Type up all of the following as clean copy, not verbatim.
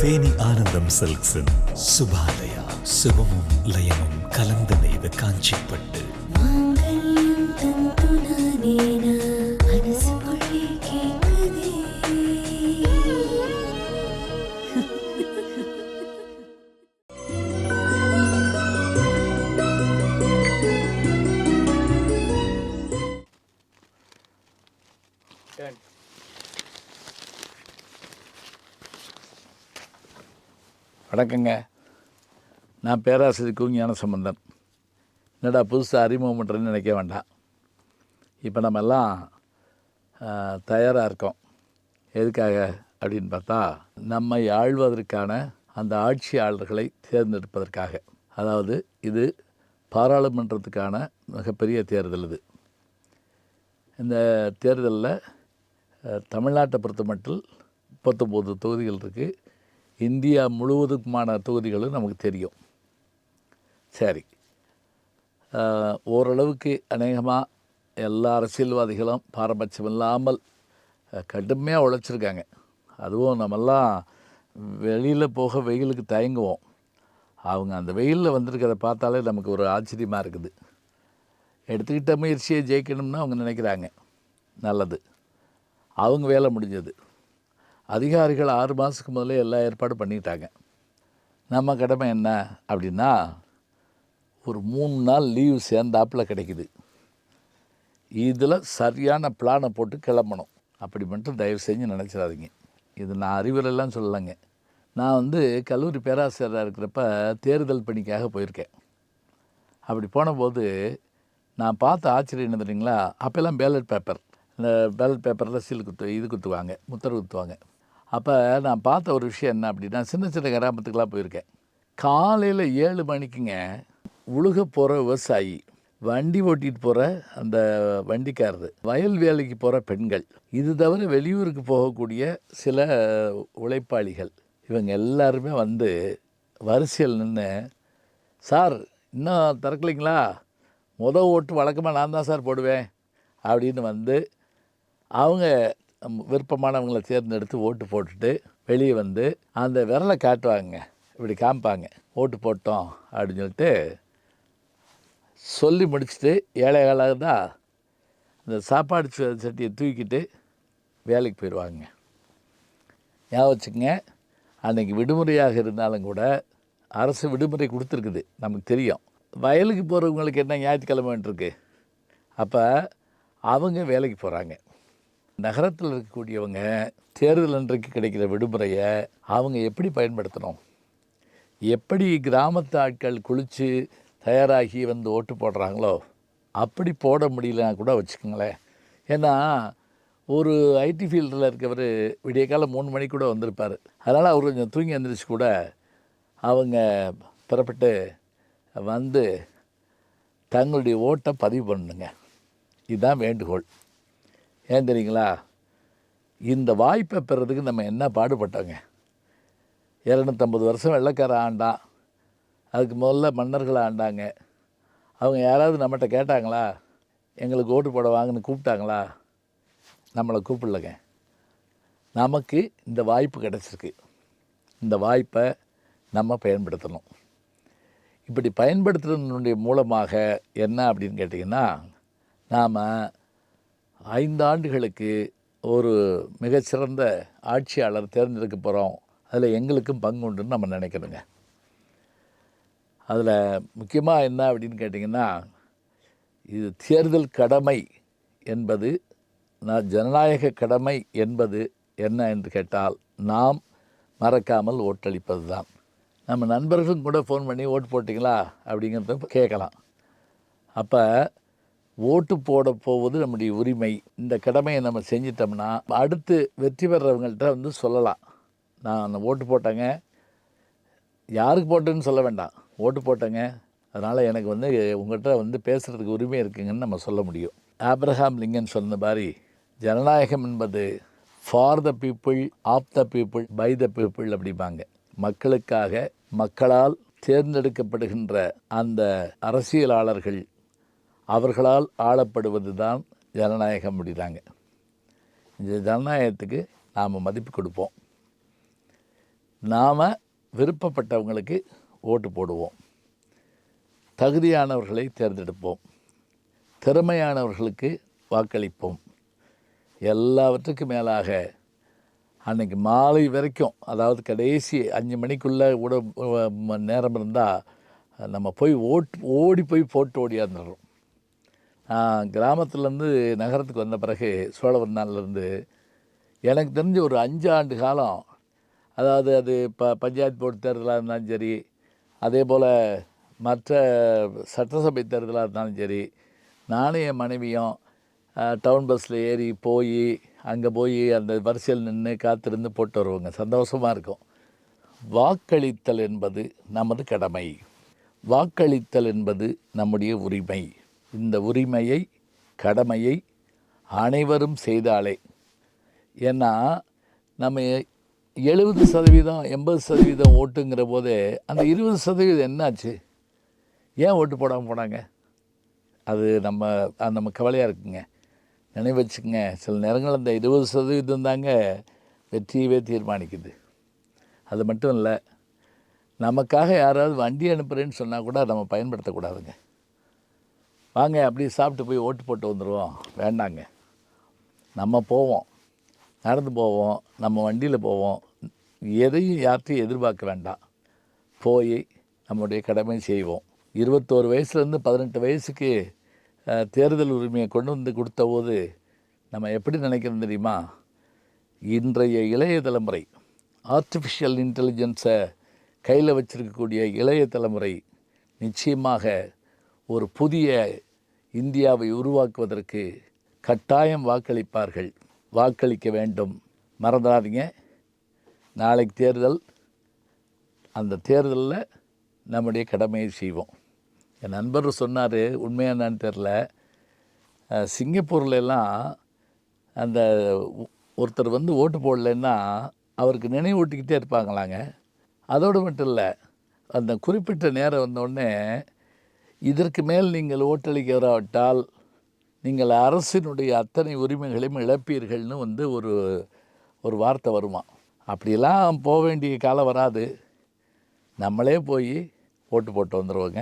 தேனி ஆனந்தம் சில்க்ஸின் சுபாலயா, சுபமும் லயமும் கலந்து நெய்த காஞ்சிப்பட்டு. வணக்கங்க. நான் பேராசிரியர் கு. ஞானசம்பந்தன். என்னடா புதுசாக அறிமுகம் பண்ணுறேன்னு நினைக்க வேண்டாம். இப்போ நம்ம எல்லாம் தயாராக இருக்கோம். எதுக்காக அப்படின்னு பார்த்தா, நம்மை ஆள்வதற்கான அந்த ஆட்சியாளர்களை தேர்ந்தெடுப்பதற்காக. அதாவது இது பாராளுமன்றத்துக்கான மிகப்பெரிய தேர்தல். இந்த தேர்தலில் தமிழ்நாட்டை பொறுத்த மட்டும் 39 தொகுதிகள் இருக்குது. இந்தியா முழுவதுக்குமான தொகுதிகளும் நமக்கு தெரியும். சரி, ஓரளவுக்கு அநேகமாக எல்லா அரசியல்வாதிகளும் பாரபட்சம் இல்லாமல் கடுமையாக உழைச்சிருக்காங்க. அதுவும் நம்மெல்லாம் வெளியில் போக வெயிலுக்கு தயங்குவோம். அவங்க அந்த வெயிலில் வந்திருக்கிறத பார்த்தாலே நமக்கு ஒரு ஆச்சரியமாக இருக்குது. எடுத்துக்கிட்ட முயற்சியை ஜெயிக்கணும்னு அவங்க நினைக்கிறாங்க. நல்லது, அவங்க வேலை முடிஞ்சது. அதிகாரிகள் 6 மாதத்துக்கு முதல்ல எல்லா ஏற்பாடும் பண்ணிட்டாங்க. நம்ம கடமை என்ன அப்படின்னா, ஒரு 3 நாள் லீவு சேர்ந்தாப்பில் கிடைக்குது. இதில் சரியான பிளானை போட்டு கிளம்பணும். அப்படி மட்டும் தயவு செஞ்சு நினச்சிடாதீங்க. இது நான் அறிவுரைலாம் சொல்லலைங்க. நான் கல்லூரி பேராசிரியராக இருக்கிறப்ப தேர்தல் பணிக்காக போயிருக்கேன். அப்படி போனபோது நான் பார்த்த ஆச்சரியம் என்ன தெரியுங்களா? அப்போல்லாம் பேலட் பேப்பர், இந்த பேலட் பேப்பரில் சீல் குத்துவாங்க, முத்திரை குத்துவாங்க. அப்போ நான் பார்த்த ஒரு விஷயம் என்ன அப்படின்னா, சின்ன சின்ன கிராமத்துக்கெலாம் போயிருக்கேன். காலையில் 7 மணிக்குங்க உழுக போகிற விவசாயி, வண்டி ஓட்டிகிட்டு போகிற அந்த வண்டிக்காரரு, வயல் வேலைக்கு போகிற பெண்கள், இது தவிர வெளியூருக்கு போகக்கூடிய சில உழைப்பாளிகள், இவங்க எல்லாருமே வரிசையில் நின்று, சார் இன்னும் திறக்கலைங்களா, ஓட்டு வழக்கமாக நான் தான் சார் போடுவேன் அப்படின்னு அவங்க விருப்பமானவங்களை தேர்ந்தெடுத்து ஓட்டு போட்டுட்டு வெளியே அந்த விரலை காட்டுவாங்க, இப்படி காமிப்பாங்க, ஓட்டு போட்டோம் அப்படின்னு சொல்லிட்டு சொல்லி முடிச்சுட்டு 7:15 தான் இந்த சாப்பாடு சட்டியை தூக்கிட்டு வேலைக்கு போயிடுவாங்க. ஞாபகம் வச்சுக்கங்க, அன்றைக்கி விடுமுறையாக இருந்தாலும் கூட அரசு விடுமுறை கொடுத்துருக்குது, நமக்கு தெரியும். வயலுக்கு போகிறவங்களுக்கு என்ன ஞாயிற்றுக்கிழமை இருக்குது. அப்போ அவங்க வேலைக்கு போகிறாங்க. நகரத்தில் இருக்கக்கூடியவங்க தேர்தல் அன்றைக்கு கிடைக்கிற விடுமுறையை அவங்க எப்படி பயன்படுத்தணும், எப்படி கிராமத்து ஆட்கள் குளித்து தயாராகி ஓட்டு போடுறாங்களோ அப்படி போட முடியலன்னா கூட வச்சுக்கோங்களேன். ஏன்னா ஒரு ஐடி ஃபீல்டில் இருக்கவர் விடிய காலம் 3 மணிக்கு கூட வந்திருப்பார். அதனால் அவர் கொஞ்சம் தூங்கி எழுந்திரிச்சு கூட அவங்க புறப்பட்டு தங்களுடைய ஓட்டை பதிவு பண்ணுங்க. இதுதான் வேண்டுகோள். ஏன் தெரியுங்களா? இந்த வாய்ப்பை பெறதுக்கு நம்ம என்ன பாடுபட்டோங்க. 250 வருஷம் வெள்ளைக்கார ஆண்டான், அதுக்கு முதல்ல மன்னர்கள் ஆண்டாங்க. அவங்க யாராவது நம்மகிட்ட கேட்டாங்களா, எங்களுக்கு ஓட்டு போட வாங்கன்னு கூப்பிட்டாங்களா? நம்மளை கூப்பிடலங்க. நமக்கு இந்த வாய்ப்பு கிடச்சிருக்கு. இந்த வாய்ப்பை நம்ம பயன்படுத்தணும். இப்படி பயன்படுத்துறதுனுடைய மூலமாக என்ன அப்படின்னு கேட்டிங்கன்னா, நாம் 5 ஆண்டுகளுக்கு ஒரு மிகச்சிறந்த ஆட்சியாளர் தேர்ந்தெடுக்க போகிறோம். அதில் எங்களுக்கும் பங்கு உண்டுன்னு நம்ம நினைக்கணுங்க. அதில் முக்கியமாக என்ன அப்படின்னு கேட்டிங்கன்னா, இது தேர்தல் கடமை என்பது, ஜனநாயக கடமை என்பது என்ன என்று கேட்டால், நாம் மறக்காமல் ஓட்டளிப்பது தான். நம்ம நண்பர்களும் கூட ஃபோன் பண்ணி ஓட்டு போட்டிங்களா அப்படிங்கிறத கேட்கலாம். அப்போ ஓட்டு போட போவது நம்முடைய உரிமை. இந்த கடமையை நம்ம செஞ்சிட்டோம்னா அடுத்து வெற்றி பெறவங்கள்ட்ட சொல்லலாம், நான் ஓட்டு போட்டேங்க, யாருக்கு போட்டேன்னு சொல்ல வேண்டாம், ஓட்டு போட்டேங்க, அதனால் எனக்கு உங்கள்கிட்ட பேசுகிறதுக்கு உரிமை இருக்குங்கன்னு நம்ம சொல்ல முடியும். ஆப்ரஹாம் லிங்கன் சொன்ன மாதிரி, ஜனநாயகம் என்பது for the people, of the people, by the people அப்படிம்பாங்க. மக்களுக்காக, மக்களால் தேர்ந்தெடுக்கப்படுகின்ற அந்த அரசியலாளர்கள் அவர்களால் ஆளப்படுவது தான் ஜனநாயகம் அப்படிறாங்க. இந்த ஜனநாயகத்துக்கு நாம் மதிப்பு கொடுப்போம். நாம் விருப்பப்பட்டவங்களுக்கு ஓட்டு போடுவோம், தகுதியானவர்களை தேர்ந்தெடுப்போம், திறமையானவர்களுக்கு வாக்களிப்போம். எல்லாவற்றுக்கும் மேலாக அன்றைக்கி மாலை வரைக்கும், அதாவது கடைசி 5 மணிக்குள்ளே கூட நேரம் இருந்தால் நம்ம போய் ஓடி போய் போட்டு ஓடியாந்துடுறோம். கிராமத்துலேருந்து நகரத்துக்கு வந்த பிறகு சோழவந்தான்லேருந்து எனக்கு தெரிஞ்ச ஒரு 5 ஆண்டு காலம், அதாவது அது பஞ்சாயத்து போர்டு தேர்தலாக இருந்தாலும் சரி, அதே போல் மற்ற சட்டசபை தேர்தலாக இருந்தாலும் சரி, நானும் என் மனைவியும் டவுன் பஸ்ஸில் ஏறி போய் அங்கே போய் அந்த வரிசையில் நின்று காத்திருந்து போட்டு வருவோங்க. சந்தோஷமாக இருக்கும். வாக்களித்தல் என்பது நமது கடமை, வாக்களித்தல் என்பது நம்முடைய உரிமை. இந்த உரிமையை, கடமையை அனைவரும் செய்தாலே, ஏன்னா நம்ம 70% 80% ஓட்டுங்கிற போதே அந்த 20% என்னாச்சு? ஏன் ஓட்டு போடாமல் போனாங்க? அது நம்ம கவலையாக இருக்குங்க. நினைவு வச்சுக்கோங்க, சில நேரங்கள் அந்த 20% தாங்க வெற்றியவே தீர்மானிக்குது. அது மட்டும் இல்லை, நமக்காக யாராவது வண்டி அனுப்புகிறேன்னு சொன்னால் கூட நம்ம பயன்படுத்தக்கூடாதுங்க. வாங்க அப்படியே சாப்பிட்டு போய் ஓட்டு போட்டு வந்துடுவோம், வேண்டாங்க. நம்ம போவோம், நடந்து போவோம், நம்ம வண்டியில் போவோம், எதையும் யார்ட்டையும் எதிர்பார்க்க வேண்டாம். போய் நம்முடைய கடமை செய்வோம். 21 வயசுலேருந்து 18 வயசுக்கு தேர்தல் உரிமையை கொண்டு வந்து கொடுத்த போது நம்ம எப்படி நினைக்கிறோம் தெரியுமா? இன்றைய இளைய தலைமுறை, ஆர்டிஃபிஷியல் இன்டெலிஜென்ஸை கையில் வச்சிருக்கக்கூடிய இளைய தலைமுறை நிச்சயமாக ஒரு புதிய இந்தியாவை உருவாக்குவதற்கு கட்டாயம் வாக்களிப்பார்கள். வாக்களிக்க வேண்டும், மறந்துடாதீங்க. நாளைக்கு தேர்தல், அந்த தேர்தலில் நம்முடைய கடமையை செய்வோம். என் நண்பர் சொன்னார், உண்மையானான்னு தெரில, சிங்கப்பூர்லெல்லாம் அந்த ஒருத்தர் வந்து ஓட்டு போடலைன்னா அவருக்கு நினைவூட்டிக்கிட்டே இருப்பாங்களாங்க. அதோடு மட்டும் இல்லை, அந்த குறிப்பிட்ட நேரம் வந்தோடனே, இதற்கு மேல் நீங்கள் ஓட்டளிக்காவிட்டால் நீங்கள் அரசினுடைய அத்தனை உரிமைகளையும் இழப்பீர்கள்னு வந்து ஒரு வார்த்தை வருமா. அப்படியெல்லாம் போக வேண்டிய காலம் வராது. நம்மளே போய் ஓட்டு போட்டு வந்துடுவோங்க.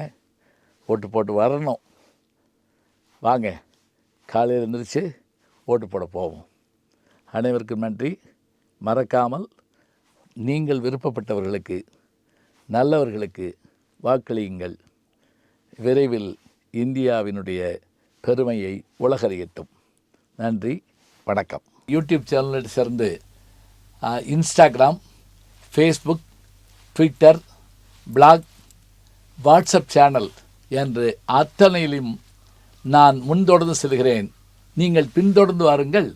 ஓட்டு போட்டு வரணும். வாங்க, காலையில் எழுந்திரிச்சு ஓட்டு போட போவோம். அனைவருக்கும் நன்றி. மறக்காமல் நீங்கள் விருப்பப்பட்டவர்களுக்கு, நல்லவர்களுக்கு வாக்களியுங்கள். விரைவில் இந்தியாவினுடைய பெருமையை உலகறியட்டும். நன்றி, வணக்கம். யூடியூப் சேனலை சேர்ந்து Instagram, Facebook, Twitter, blog, WhatsApp channel என்று அத்தனையிலும் நான் முன்தொடர்ந்து செல்கிறேன். நீங்கள் பின்தொடர்ந்து வாருங்கள்.